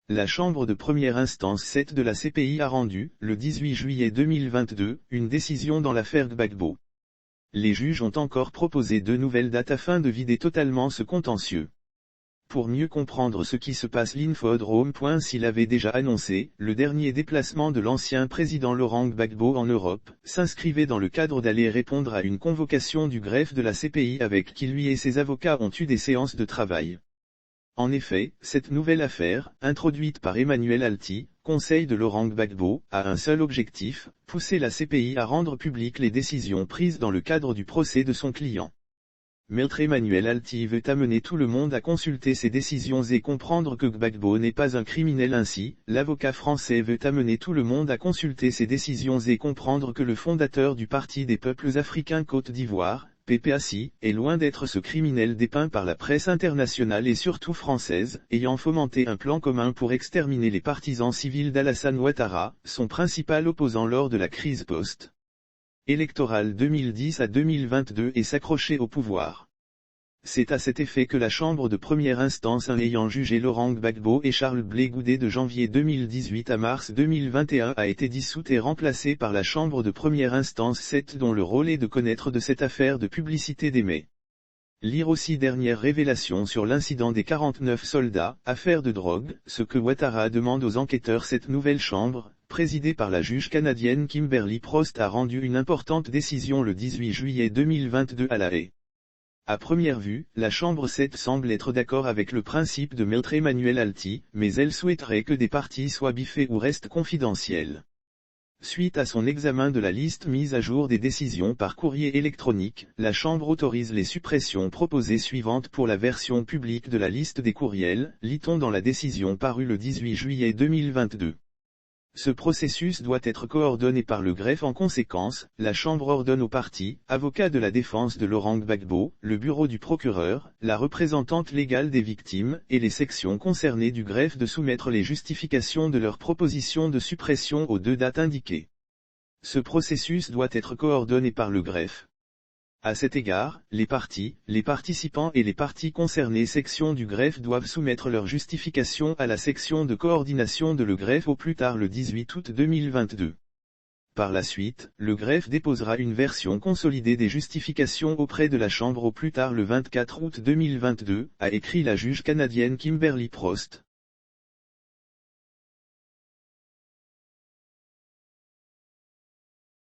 La Chambre de première instance 7 de la CPI a rendu, le 18 juillet 2022, une décision dans l'affaire Gbagbo. Les juges ont encore proposé 2 nouvelles dates afin de vider totalement ce contentieux. Pour mieux comprendre ce qui se passe, l'infodrome. S'il avait déjà annoncé, le dernier déplacement de l'ancien président Laurent Gbagbo en Europe, s'inscrivait dans le cadre d'aller répondre à une convocation du greffe de la CPI avec qui lui et ses avocats ont eu des séances de travail. En effet, cette nouvelle affaire, introduite par Emmanuel Alty, conseil de Laurent Gbagbo, a un seul objectif, pousser la CPI à rendre publiques les décisions prises dans le cadre du procès de son client. Maître Emmanuel Alty veut amener tout le monde à consulter ces décisions et comprendre que Gbagbo n'est pas un criminel. Ainsi, l'avocat français veut amener tout le monde à consulter ces décisions et comprendre que le fondateur du Parti des peuples africains Côte d'Ivoire, PPAC, est loin d'être ce criminel dépeint par la presse internationale et surtout française, ayant fomenté un plan commun pour exterminer les partisans civils d'Alassane Ouattara, son principal opposant lors de la crise post-électorale 2010 à 2022 et s'accrocher au pouvoir. C'est à cet effet que la Chambre de première instance 1 ayant jugé Laurent Gbagbo et Charles Blé Goudé de janvier 2018 à mars 2021 a été dissoute et remplacée par la Chambre de première instance 7 dont le rôle est de connaître de cette affaire de publicité des mets. Lire aussi dernière révélation sur l'incident des 49 soldats, affaire de drogue, ce que Ouattara demande aux enquêteurs. Cette nouvelle chambre, présidée par la juge canadienne Kimberly Prost, a rendu une importante décision le 18 juillet 2022 à La Haye. À première vue, la Chambre 7 semble être d'accord avec le principe de Maître Emmanuel Alty, mais elle souhaiterait que des parties soient biffées ou restent confidentielles. Suite à son examen de la liste mise à jour des décisions par courrier électronique, la Chambre autorise les suppressions proposées suivantes pour la version publique de la liste des courriels, lit-on dans la décision parue le 18 juillet 2022. Ce processus doit être coordonné par le greffe. En conséquence, la Chambre ordonne aux parties, avocats de la défense de Laurent Gbagbo, le bureau du procureur, la représentante légale des victimes, et les sections concernées du greffe de soumettre les justifications de leur proposition de suppression aux 2 dates indiquées. Ce processus doit être coordonné par le greffe. À cet égard, les parties, les participants et les parties concernées sections du greffe doivent soumettre leur justification à la section de coordination de le greffe au plus tard le 18 août 2022. Par la suite, le greffe déposera une version consolidée des justifications auprès de la Chambre au plus tard le 24 août 2022, a écrit la juge canadienne Kimberly Prost.